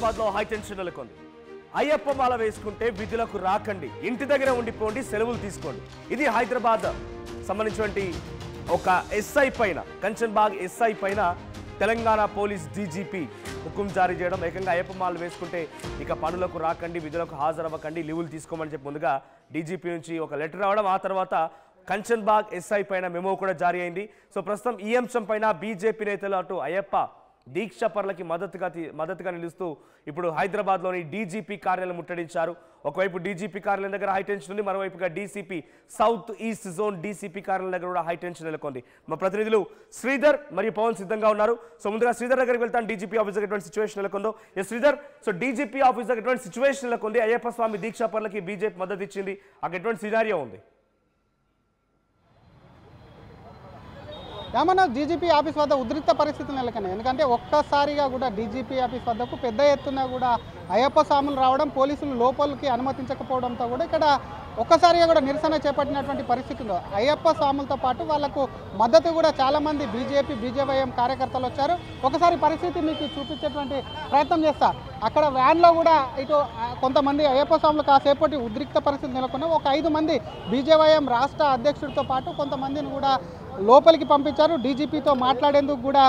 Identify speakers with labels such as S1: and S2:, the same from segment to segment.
S1: హైదరాబాద్ లో హైటెన్షన్ నెలకొంది. అయ్యప్ప మాల వేసుకుంటే విధులకు రాకండి, ఇంటి దగ్గర ఉండిపోండి, సెలవులు తీసుకోండి. ఇది హైదరాబాద్ సంబంధించినటువంటి ఒక ఎస్ఐ పైన, కంచన్బాగ్ ఎస్ఐ పైన తెలంగాణ పోలీస్ డీజీపీ హుకుం జారీ చేయడం. ఏకంగా అయ్యప్ప మాల వేసుకుంటే ఇక పనులకు రాకండి, విధులకు హాజరవ్వకండి, లీవులు తీసుకోమని చెప్పి ముందుగా డీజీపీ నుంచి ఒక లెటర్ రావడం, ఆ తర్వాత కంచన్బాగ్ ఎస్ఐ పైన మెమో కూడా జారీ అయింది. సో ప్రస్తుతం ఈ అంశం పైన బీజేపీ నేతలు అటు అయ్యప్ప దీక్షపరులకి మద్దతుగా నిలుస్తూ ఇప్పుడు హైదరాబాద్లోని డీజీపీ కార్యాలయం ముట్టడించారు. ఒకవైపు డీజీపీ కార్యాలయం దగ్గర హైటెన్షన్ ఉంది, మరోవైపుగా DCP south east zone DCP కార్యాలయం దగ్గర కూడా హైటెన్షన్ నెలకొంది. మా ప్రతినిధులు శ్రీధర్ మరియు పవన్ సిద్ధంగా ఉన్నారు. సో ముందుగా శ్రీధర్ దగ్గరికి వెళ్తాను. డీజీపీ ఆఫీస్ దగ్గర ఎటువంటి సిచ్యువేషన్ నెలకొందో శ్రీధర్. సో డీజీపీ ఆఫీస్ దగ్గర ఎటువంటి సిచ్యువేషన్ నెలకొంది? అయ్యప్ప స్వామి దీక్షాపరులకి బీజేపీ మద్దతు ఇచ్చింది, అక్కడ ఎటువంటి సినారియో ఉంది?
S2: ఏమన్నా డీజీపీ ఆఫీస్ వద్ద ఉద్రిక్త పరిస్థితులు నెలకొన్నాయి. ఎందుకంటే ఒక్కసారిగా కూడా డీజీపీ ఆఫీస్ వద్దకు పెద్ద ఎత్తున కూడా అయ్యప్ప స్వాములు రావడం, పోలీసులు లోపలికి అనుమతించకపోవడంతో కూడా ఇక్కడ ఒక్కసారిగా కూడా నిరసన చేపట్టినటువంటి పరిస్థితుల్లో అయ్యప్ప స్వాములతో పాటు వాళ్లకు మద్దతు కూడా చాలామంది బీజేవైఎం కార్యకర్తలు వచ్చారు. ఒకసారి పరిస్థితి మీకు చూపించేటువంటి ప్రయత్నం చేస్తా. అక్కడ వ్యాన్లో కూడా ఇటు కొంతమంది అయ్యప్ప స్వాములు కాసేపటి ఉద్రిక్త పరిస్థితులు నెలకొన్నాయి. ఒక 5 మంది బీజేవైఎం రాష్ట్ర అధ్యక్షుడితో పాటు కొంతమందిని కూడా లోపలికి పంపించారు. డీజీపీతో మాట్లాడేందుకు కూడా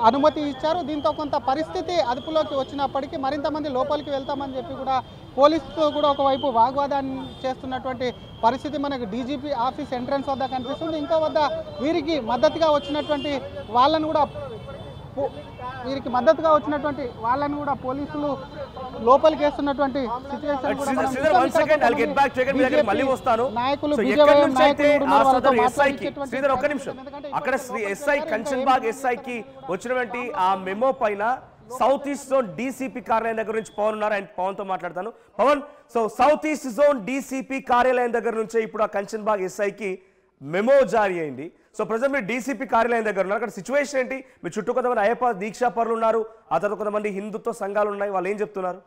S2: అనుమతి ఇచ్చారు. దీంతో కొంత పరిస్థితి అదుపులోకి వచ్చినప్పటికీ మరింతమంది లోపలికి వెళ్తామని చెప్పి కూడా పోలీసుతో కూడా ఒకవైపు వాగ్వాదాన్ని చేస్తున్నటువంటి పరిస్థితి మనకు డీజీపీ ఆఫీస్ ఎంట్రన్స్ వద్ద కనిపిస్తుంది. ఇంకో వద్ద వీరికి మద్దతుగా వచ్చినటువంటి వాళ్ళను కూడా పోలీసులు లోపలికి వేస్తున్నటువంటి నాయకులు
S1: అక్కడ ఎస్ఐ కంచన్బాగ్ ఎస్ఐకి వచ్చినటువంటి ఆ మెమో పైన సౌత్ ఈస్ట్ జోన్ డీసీపీ కార్యాలయం దగ్గర నుంచి పవన్ ఉన్నారు. ఆయన పవన్ తో మాట్లాడతాను. Pavan, so south east zone DCP కార్యాలయం దగ్గర నుంచే ఇప్పుడు ఆ కంచన్బాగ్ ఎస్ఐకి మెమో జారీ అయింది. సో ప్రజెంట్ మీరు డీసీపీ కార్యాలయం దగ్గర ఉన్నారు. అక్కడ సిచ్యువేషన్ ఏంటి? మీ చుట్టూ కొంతమంది అయ్యప్ప దీక్షాపరులు ఉన్నారు, ఆ తర్వాత కొంతమంది హిందుత్వ సంఘాలు ఉన్నాయి, వాళ్ళు ఏం చెప్తున్నారు?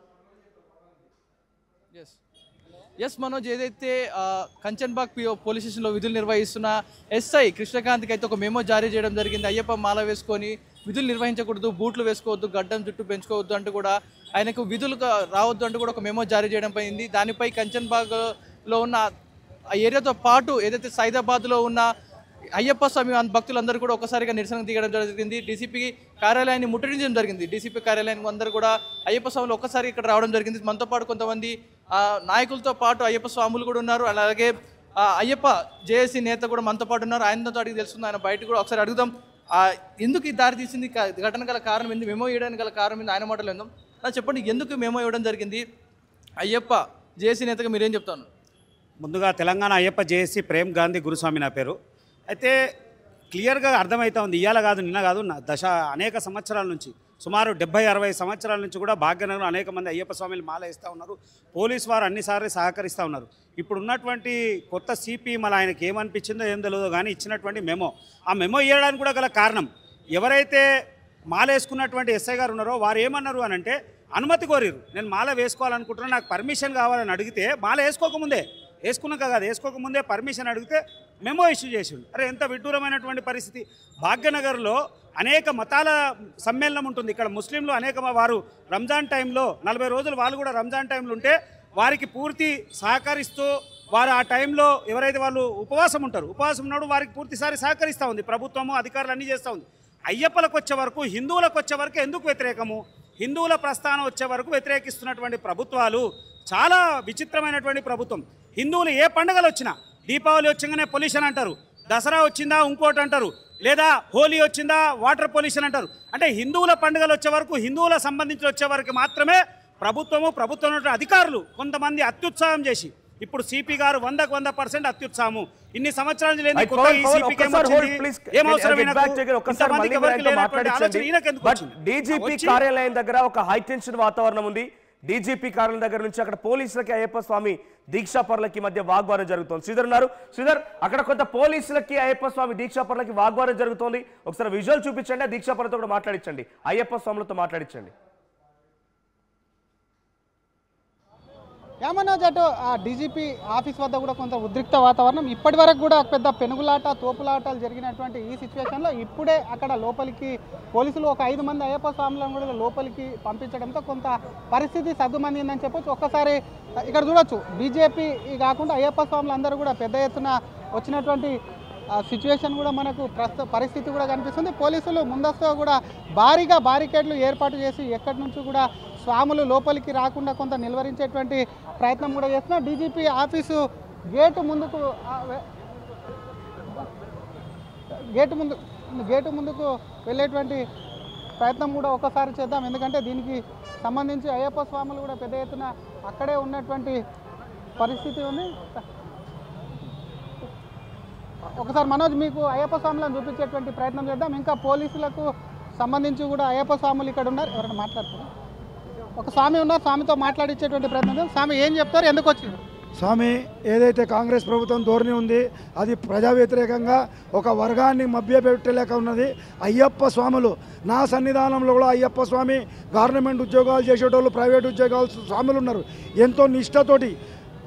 S3: ఎస్ మనోజ్, ఏదైతే కంచన్బాగ్ పోలీస్ స్టేషన్లో విధులు నిర్వహిస్తున్న ఎస్ఐ కృష్ణకాంత్కి అయితే ఒక మెమో జారీ చేయడం జరిగింది. అయ్యప్ప మాల వేసుకొని విధులు నిర్వహించకూడదు, బూట్లు వేసుకోవద్దు, గడ్డం చుట్టూ పెంచుకోవద్దు అంటూ కూడా ఆయనకు విధులు రావద్దు అంటూ కూడా ఒక మెమో జారీ చేయడం పోయింది. దానిపై కంచన్బాగ్లో ఉన్న ఆ ఏరియాతో పాటు ఏదైతే సైదాబాద్లో ఉన్న అయ్యప్ప స్వామి భక్తులందరూ కూడా ఒకసారిగా నిరసన దిగడం జరిగింది. డీసీపీ కార్యాలయాన్ని ముట్టడించడం జరిగింది. డీసీపీ కార్యాలయానికి అందరూ కూడా అయ్యప్ప స్వాములు ఒక్కసారి ఇక్కడ రావడం జరిగింది. మనతో పాటు కొంతమంది నాయకులతో పాటు అయ్యప్ప స్వాములు కూడా ఉన్నారు. అలాగే అయ్యప్ప జేఏసీ నేత కూడా మనతో పాటు ఉన్నారు. ఆయనతో అడిగి తెలుస్తుంది. ఆయన బయట కూడా ఒకసారి అడుగుదాం, ఎందుకు ఈ దారి తీసింది, ఘటన గల కారణం ఏంది, మెమో ఇవ్వడానికి గల కారణం ఏంది, ఆయన మాటలు ఏందో చెప్పండి. ఎందుకు మెమో ఇవ్వడం జరిగింది? అయ్యప్ప జేఏసీ నేతగా మీరేం చెప్తాను?
S4: ముందుగా తెలంగాణ అయ్యప్ప జేఏసీ ప్రేమ్ గాంధీ గురుస్వామి నా పేరు. అయితే క్లియర్గా అర్థమవుతా ఉంది, ఇవాళ కాదు నిన్న కాదు, అనేక సంవత్సరాల నుంచి సుమారు 70-60 సంవత్సరాల నుంచి కూడా భాగ్యనగరంలో అనేక మంది అయ్యప్ప స్వామిలు మాల వేస్తూ ఉన్నారు. పోలీసు వారు అన్నిసార్లు సహకరిస్తూ ఉన్నారు. ఇప్పుడు ఉన్నటువంటి కొత్త సిపి మళ్ళీ ఆయనకి ఏమనిపించిందో ఏం తెలియదో కానీ ఇచ్చినటువంటి మెమో, ఆ మెమో ఇవ్వడానికి కూడా గల కారణం, ఎవరైతే మాల వేసుకున్నటువంటి ఎస్ఐ గారు ఉన్నారో వారు ఏమన్నారు అని అంటే అనుమతి కోరిరు. నేను మాల వేసుకోవాలనుకుంటున్నా, నాకు పర్మిషన్ కావాలని అడిగితే మాల వేసుకున్నాక కాదు, వేసుకోకముందే పర్మిషన్ అడిగితే మెమో ఇష్యూ చేసిండు. అరే ఎంత విడ్డూరమైనటువంటి పరిస్థితి. భాగ్యనగర్లో అనేక మతాల సమ్మేళనం ఉంటుంది. ఇక్కడ ముస్లింలు అనేక వారు రంజాన్ టైంలో 40 రోజులు వాళ్ళు కూడా రంజాన్ టైంలో ఉంటే వారికి పూర్తి సహకరిస్తూ వారు ఆ టైంలో ఎవరైతే వాళ్ళు ఉపవాసం ఉంటారు, ఉపవాసం ఉన్నప్పుడు వారికి పూర్తిసారి సహకరిస్తూ ఉంది ప్రభుత్వము, అధికారులు అన్నీ చేస్తూ ఉంది. అయ్యప్పలకు వచ్చే వరకు, హిందువులకు వచ్చే వరకు ఎందుకు వ్యతిరేకము? హిందువుల ప్రస్థానం వచ్చే వరకు వ్యతిరేకిస్తున్నటువంటి ప్రభుత్వాలు చాలా విచిత్రమైనటువంటి ప్రభుత్వం. హిందువులు ఏ పండుగలు వచ్చినా, దీపావళి వచ్చంగానే పొల్యూషన్ అంటారు, దసరా వచ్చిందా ఇంకోటి అంటారు, లేదా హోలీ వచ్చిందా వాటర్ పొల్యూషన్ అంటారు. అంటే హిందువుల పండుగలు వచ్చే వరకు, హిందువుల సంబంధించి వచ్చే వరకు మాత్రమే ప్రభుత్వం అధికారులు కొంతమంది అత్యుత్సాహం చేసి, ఇప్పుడు సిపి గారు 100% అత్యుత్సాహము. ఇన్ని సంవత్సరాల
S1: డీజీపీ కార్యాలయం దగ్గర ఒక హైటెన్షన్ వాతావరణం ఉంది. డీజీపీ కార్యాలయం దగ్గర నుంచి అక్కడ పోలీసులకి అయ్యప్ప స్వామి దీక్షాపరులకి మధ్య వాగ్వాదం జరుగుతోంది. శ్రీధర్ ఉన్నారు. శ్రీధర్, అక్కడ కొంత పోలీసులకి అయ్యప్ప స్వామి దీక్షాపరులకి వాగ్వాదం జరుగుతోంది. ఒకసారి విజువల్ చూపించండి, దీక్షాపరులతో కూడా మాట్లాడించండి, అయ్యప్ప స్వాములతో మాట్లాడించండి.
S2: యామనోజ్ అటు డీజీపీ ఆఫీస్ వద్ద కూడా కొంత ఉద్రిక్త వాతావరణం. ఇప్పటి వరకు కూడా పెద్ద పెనుగులాట తోపులాటలు జరిగినటువంటి ఈ సిచ్యువేషన్లో ఇప్పుడే అక్కడ లోపలికి పోలీసులు ఒక 5 మంది అయ్యప్ప స్వాములను కూడా లోపలికి పంపించడంతో కొంత పరిస్థితి సద్దుమణిందని చెప్పొచ్చు. ఒక్కసారి ఇక్కడ చూడొచ్చు, బీజేపీ కాకుండా అయ్యప్ప స్వాములు అందరూ కూడా పెద్ద ఎత్తున వచ్చినటువంటి సిచ్యువేషన్ కూడా మనకు పరిస్థితి కూడా కనిపిస్తుంది. పోలీసులు ముందస్తుగా కూడా భారీగా బారికేడ్లు ఏర్పాటు చేసి ఎక్కడి నుంచి కూడా స్వాములు లోపలికి రాకుండా కొంత నిలువరించేటువంటి ప్రయత్నం కూడా చేస్తున్నారు. డీజీపీ ఆఫీసు గేటు ముందుకు వెళ్ళేటువంటి ప్రయత్నం కూడా ఒకసారి చేద్దాం. ఎందుకంటే దీనికి సంబంధించి అయ్యప్ప స్వాములు కూడా పెద్ద ఎత్తున అక్కడే ఉన్నటువంటి పరిస్థితి ఉంది. ఒకసారి మనోజ్ మీకు అయ్యప్ప స్వాములను చూపించేటువంటి ప్రయత్నం చేద్దాం. ఇంకా పోలీసులకు సంబంధించి కూడా అయ్యప్ప స్వాములు ఇక్కడ ఉన్నారు. ఎవరైనా మాట్లాడుతున్నారు? ఒక స్వామి ఉన్నారు, స్వామితో మాట్లాడించేటువంటి ప్రయత్నం చేద్దాం. స్వామి ఏం చెప్తారు, ఎందుకు వచ్చింది?
S5: స్వామి, ఏదైతే కాంగ్రెస్ ప్రభుత్వం ధోరణి ఉంది అది ప్రజా వ్యతిరేకంగా ఒక వర్గాన్ని మభ్యపెట్టలేక ఉన్నది. అయ్యప్ప స్వాములు నా సన్నిధానంలో కూడా అయ్యప్ప స్వామి గవర్నమెంట్ ఉద్యోగాలు చేసేటోళ్ళు, ప్రైవేట్ ఉద్యోగాలు స్వాములు ఉన్నారు. ఎంతో నిష్ఠతోటి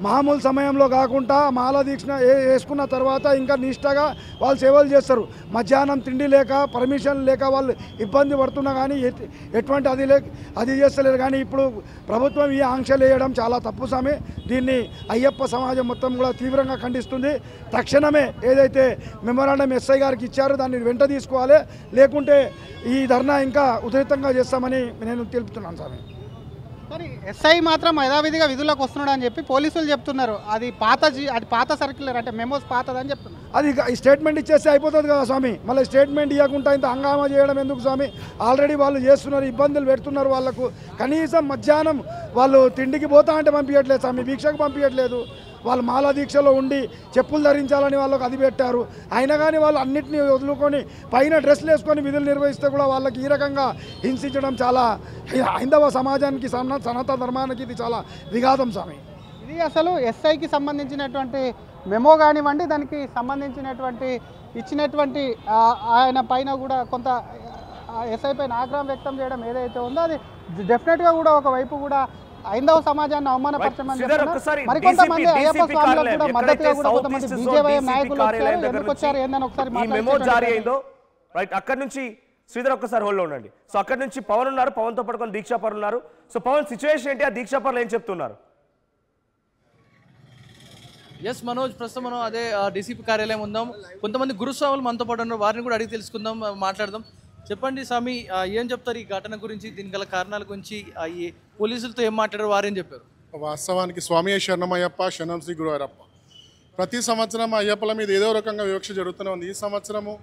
S5: మామూలు సమయంలో కాకుండా మాల దీక్ష వేసుకున్న తర్వాత ఇంకా నిష్టగా వాళ్ళు సేవలు చేస్తారు. మధ్యాహ్నం తిండి లేక పర్మిషన్ లేక వాళ్ళు ఇబ్బంది పడుతున్నా కానీ ఎటువంటి అది చేస్తలేరు. కానీ ఇప్పుడు ప్రభుత్వం ఈ ఆంక్షలు వేయడం చాలా తప్పు స్వామి. దీన్ని అయ్యప్ప సమాజం మొత్తం కూడా తీవ్రంగా ఖండిస్తుంది. తక్షణమే ఏదైతే మెమోరాండం ఎస్ఐ గారికి ఇచ్చారో దాన్ని వెంట తీసుకోవాలి, లేకుంటే ఈ ధర్నా ఇంకా ఉధృతంగా చేస్తామని నేను తెలుపుతున్నాను స్వామి.
S2: మరి ఎస్ఐ మాత్రం యథావిధిగా విధులకు వస్తున్నాడు అని చెప్పి పోలీసులు చెప్తున్నారు. అది పాత సర్క్యులర్, అంటే మెమోస్ పాతదని చెప్తున్నారు.
S5: అది స్టేట్మెంట్ ఇచ్చేస్తే అయిపోతుంది కదా స్వామి. మళ్ళీ స్టేట్మెంట్ ఇవ్వకుండా ఇంత హంగామా చేయడం ఎందుకు స్వామి? ఆల్రెడీ వాళ్ళు చేస్తున్నారు, ఇబ్బందులు పెడుతున్నారు వాళ్ళకు. కనీసం మధ్యాహ్నం వాళ్ళు తిండికి పోతా అంటే పంపించట్లేదు స్వామి, భిక్షకు పంపించట్లేదు. వాళ్ళు మాలా దీక్షలో ఉండి చెప్పులు ధరించాలని వాళ్ళకు అది పెట్టారు. అయినా కానీ వాళ్ళు అన్నింటినీ వదులుకొని పైన డ్రెస్లు వేసుకొని విధులు నిర్వహిస్తే కూడా వాళ్ళకి ఈ రకంగా హింసించడం చాలా హైందవ సమాజానికి, సనాతన ధర్మానికి ఇది చాలా విఘాతం స్వామి.
S2: ఇది అసలు ఎస్ఐకి సంబంధించినటువంటి మెమో కానివ్వండి, దానికి సంబంధించినటువంటి ఇచ్చినటువంటి ఆయన పైన కూడా కొంత ఎస్ఐ పైన ఆగ్రహం వ్యక్తం చేయడం ఏదైతే ఉందో అది డెఫినెట్గా కూడా ఒకవైపు కూడా హైందవ సమాజాన్ని అవమానపరచమని మరికొంతమంది అయ్యప్ప స్వాములకు కూడా మద్దతుగా కూడా కొంతమంది బీజేవై నాయకులు వచ్చారు. ఎందుకు వచ్చారు ఏందని ఒకసారి
S1: అక్కడి నుంచి శ్రీధర్ ఒక్కసారి హోల్డ్ ఉండండి. సో అక్కడి నుంచి పవన్ ఉన్నారు, పవన్తో పాటు కొన్ని దీక్షాపరులు ఉన్నారు. సో పవన్ సిచ్యువేషన్ ఏంటి, ఆ దీక్షాపరులు ఏం చెప్తున్నారు?
S3: ఎస్ మనోజ్, ప్రస్తుతం మనం అదే డీసీపీ కార్యాలయం ఉందాం. కొంతమంది గురుస్వాములు మనతో పాటు ఉన్నారు, వారిని కూడా అడిగి తెలుసుకుందాం, మాట్లాడదాం. చెప్పండి స్వామి, ఏం చెప్తారు ఈ ఘటన గురించి, దీని గల కారణాల గురించి, ఈ పోలీసులతో ఏం మాట్లాడారు, వారేం చెప్పారు?
S6: వాస్తవానికి స్వామి శరణమయ్యప్ప, శరణం శ్రీ గురువారప్ప. ప్రతి సంవత్సరం అయ్యప్పల మీద ఏదో రకంగా వివక్ష జరుగుతూనే ఉంది. ఈ సంవత్సరము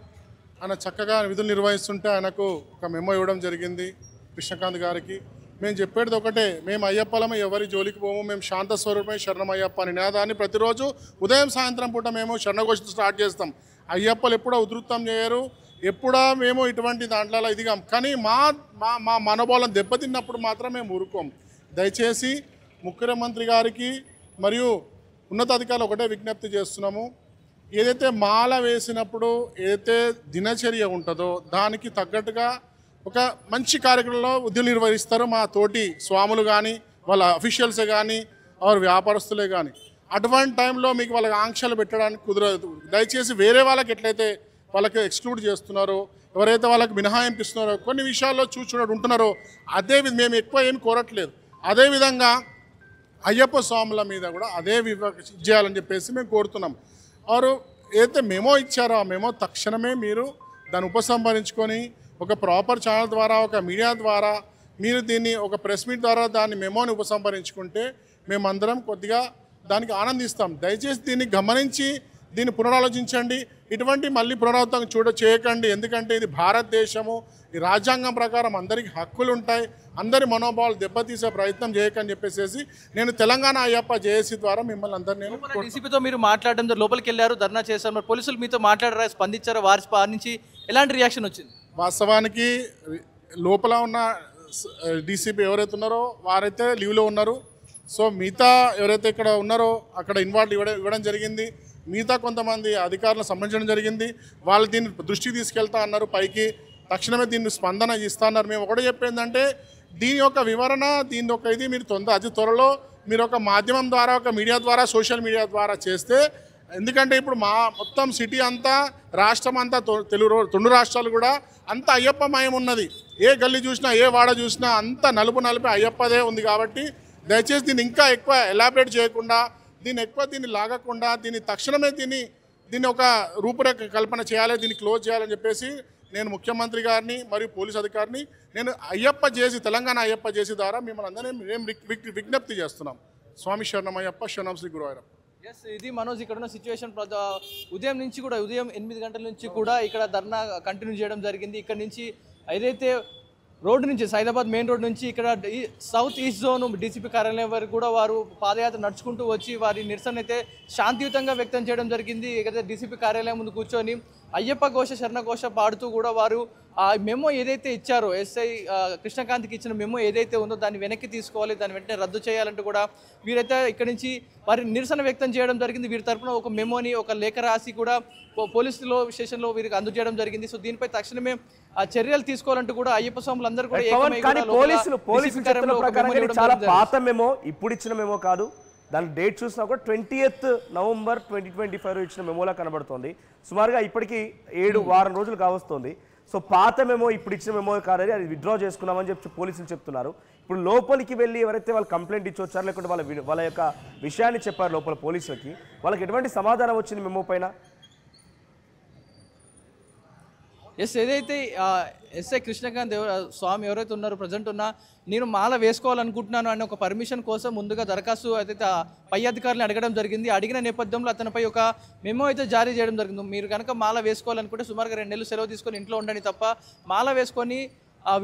S6: ఆయన చక్కగా విధులు నిర్వహిస్తుంటే ఆయనకు ఒక మెమో ఇవ్వడం జరిగింది కృష్ణకాంత్ గారికి. మేము చెప్పేది ఒకటే, మేము అయ్యప్పలమే, ఎవరి జోలికి పోము, మేము శాంత స్వరూపమే శరణమయ్యప్ప అని నినాదాన్ని ప్రతిరోజు ఉదయం సాయంత్రం పూట మేము శరణఘోషతో స్టార్ట్ చేస్తాం. అయ్యప్పలు ఎప్పుడూ ఉధృతం చేయరు, ఎప్పుడా మేము ఇటువంటి దాంట్లో ఇదిగాం. కానీ మా మా మనోభావం దెబ్బతిన్నప్పుడు మాత్రం మేము ఊరుకోం. దయచేసి ముఖ్యమంత్రి గారికి మరియు ఉన్నతాధికారులు ఒకటే విజ్ఞప్తి చేస్తున్నాము, ఏదైతే మాల వేసినప్పుడు ఏదైతే దినచర్య ఉంటుందో దానికి తగ్గట్టుగా ఒక మంచి కార్యక్రమంలో విధులు నిర్వహిస్తారు మా తోటి స్వాములు కానీ, వాళ్ళ అఫీషియల్సే కానీ, వారు వ్యాపారస్తులే కానీ. అటువంటి టైంలో మీకు వాళ్ళకి ఆంక్షలు పెట్టడానికి కుదరదు. దయచేసి వేరే వాళ్ళకి ఎట్లయితే వాళ్ళకి ఎక్స్క్లూడ్ చేస్తున్నారో, ఎవరైతే వాళ్ళకి మినహాయింపు ఇస్తున్నారో, కొన్ని విషయాల్లో చూసుకున్నట్టు ఉంటున్నారో, అదే మేము ఎక్కువ ఏమి కోరట్లేదు. అదేవిధంగా అయ్యప్ప స్వాముల మీద కూడా అదే చేయాలని చెప్పేసి మేము కోరుతున్నాం. వారు ఏదైతే మెమో ఇచ్చారో ఆ మెమో తక్షణమే మీరు దాన్ని ఉపసంహరించుకొని ఒక ప్రాపర్ ఛానల్ ద్వారా, ఒక మీడియా ద్వారా మీరు దీన్ని ఒక ప్రెస్ మీట్ ద్వారా దాన్ని మెమోని ఉపసంహరించుకుంటే మేమందరం కొద్దిగా దానికి ఆనందిస్తాం. దయచేసి దీన్ని గమనించి దీన్ని పునరాలోచించండి. ఇటువంటి మళ్ళీ పునరావృతం చేయకండి. ఎందుకంటే ఇది భారతదేశము, ఈ రాజ్యాంగం ప్రకారం అందరికీ హక్కులు ఉంటాయి. అందరి మనోభావాలు దెబ్బతీసే ప్రయత్నం చేయకని చెప్పేసి నేను తెలంగాణ అయ్యప్ప జేఏసీ ద్వారా మిమ్మల్ని అందరినీ
S3: డీసీపీతో మీరు మాట్లాడడం లోపలికి వెళ్ళారు, ధర్నా చేశారు, మరి పోలీసులు మీతో మాట్లాడారా, స్పందించారా, వారి నుంచి ఎలాంటి రియాక్షన్ వచ్చింది?
S6: వాస్తవానికి లోపల ఉన్న డీసీపీ ఎవరైతే ఉన్నారో వారైతే లీవ్లో ఉన్నారు. సో మిగతా ఎవరైతే ఇక్కడ ఉన్నారో అక్కడ ఇన్వాల్వ్ ఇవ్వడం జరిగింది. మిగతా కొంతమంది అధికారులను సంబంధించడం జరిగింది. వాళ్ళు దీన్ని దృష్టికి తీసుకెళ్తా అన్నారు పైకి. తక్షణమే దీన్ని స్పందన ఇస్తా అన్నారు. మేము ఒకటే చెప్పేందంటే దీని యొక్క వివరణ దీని యొక్క ఇది మీరు అతి త్వరలో మీరు ఒక మాధ్యమం ద్వారా ఒక మీడియా ద్వారా సోషల్ మీడియా ద్వారా చేస్తే, ఎందుకంటే ఇప్పుడు మా మొత్తం సిటీ అంతా రాష్ట్రం అంతా తెలుగు 2 రాష్ట్రాలు కూడా అంత అయ్యప్పమయం ఉన్నది. ఏ గల్లీ చూసినా ఏ వాడ చూసినా అంత నలుపు అయ్యప్పదే ఉంది. కాబట్టి దయచేసి దీన్ని ఇంకా ఎక్కువ ఎలాబరేట్ చేయకుండా దీన్ని లాగకుండా తక్షణమే దీన్ని ఒక రూపురేఖ కల్పన చేయాలి, దీన్ని క్లోజ్ చేయాలని చెప్పేసి నేను ముఖ్యమంత్రి గారిని మరియు పోలీస్ అధికారిని నేను తెలంగాణ అయ్యప్ప జేసీ ద్వారా మిమ్మల్ని అందరినీ మేము విజ్ఞప్తి చేస్తున్నాం. స్వామి శరణమయ్యప్ప, శరణం శ్రీ గురువాయూరప్ప.
S3: ఎస్, ఇది మనోజ్ ఇక్కడ ఉన్న సిచ్యువేషన్. ఉదయం నుంచి కూడా ఉదయం 8 గంటల నుంచి కూడా ఇక్కడ ధర్నా కంటిన్యూ చేయడం జరిగింది. ఇక్కడ నుంచి ఏదైతే రోడ్డు నుంచి సైదాబాద్ మెయిన్ రోడ్ నుంచి ఇక్కడ సౌత్ ఈస్ట్ జోన్ డీసీపీ కార్యాలయం వరకు కూడా వారు పాదయాత్ర నడుచుకుంటూ వచ్చి వారి నిరసన అయితే శాంతియుతంగా వ్యక్తం చేయడం జరిగింది. ఇక్కడ డీసీపీ కార్యాలయం ముందు కూర్చొని అయ్యప్ప ఘోష శరణ ఘోష పాడుతూ కూడా వారు ఆ మెమో ఏదైతే ఇచ్చారో ఎస్ఐ కృష్ణకాంత్కి ఇచ్చిన మెమో ఏదైతే ఉందో దాన్ని వెనక్కి తీసుకోవాలి, దాన్ని వెంటనే రద్దు చేయాలంటూ కూడా వీరైతే ఇక్కడి నుంచి వారి నిరసన వ్యక్తం చేయడం జరిగింది. వీరి తరఫున ఒక మెమోని ఒక లేఖ రాసి కూడా పోలీసులో స్టేషన్లో వీరికి అందజేయడం జరిగింది. సో దీనిపై తక్షణమే ఆ చర్యలు తీసుకోవాలంటూ కూడా అయ్యప్ప స్వాములందరూ కూడా
S1: పోలీసులు చెప్తున్న ప్రకారంగా చాలా పాత మెమో, ఇప్పుడు ఇచ్చిన మెమో కాదు. దాని డేట్ చూసినా కూడా 20th నవంబర్ 2025 ఇచ్చిన మెమోలా కనబడుతుంది. సుమారుగా ఇప్పటికీ 7 వారం రోజులు కావస్తుంది. సో పాత మెమో ఇప్పుడు ఇచ్చిన మెమో కాదని అది విత్డ్రా చేసుకున్నామని చెప్పి పోలీసులు చెప్తున్నారు. ఇప్పుడు లోపలికి వెళ్ళి ఎవరైతే వాళ్ళు కంప్లైంట్ ఇచ్చొచ్చారో లేకుంటే వాళ్ళ యొక్క విషయాన్ని చెప్పారు లోపల పోలీసులకి, వాళ్ళకి ఎటువంటి సమాధానం వచ్చింది మెమో పైన?
S3: ఎస్, ఏదైతే ఎస్ఐ కృష్ణకాంత్ స్వామి ఎవరైతే ఉన్నారో ప్రజెంట్ ఉన్నా నేను మాల వేసుకోవాలనుకుంటున్నాను అనే ఒక పర్మిషన్ కోసం ముందుగా దరఖాస్తు అయితే పై అధికారులను అడగడం జరిగింది. అడిగిన నేపథ్యంలో అతనిపై ఒక మెమో అయితే జారీ చేయడం జరిగింది. మీరు కనుక మాల వేసుకోవాలనుకుంటే సుమారుగా 2 నెలలు సెలవు తీసుకొని ఇంట్లో ఉండండి తప్ప మాల వేసుకొని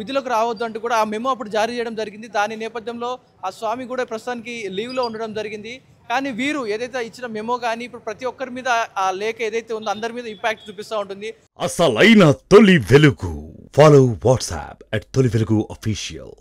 S3: విధులకు రావద్దు అంటూ కూడా ఆ మెమో అప్పుడు జారీ చేయడం జరిగింది. దాని నేపథ్యంలో ఆ స్వామి కూడా ప్రస్తుతానికి లీవ్లో ఉండడం జరిగింది. కానీ వీరు ఏదైతే ఇచ్చిన మెమో కానీ ఇప్పుడు ప్రతి ఒక్కరి మీద ఆ లేఖ ఏదైతే ఉందో అందరి మీద ఇంపాక్ట్ చూపిస్తూ ఉంటుంది.
S7: అసలైన తొలి వెలుగు. ఫాలో వాట్సాప్ @తొలి వెలుగు official.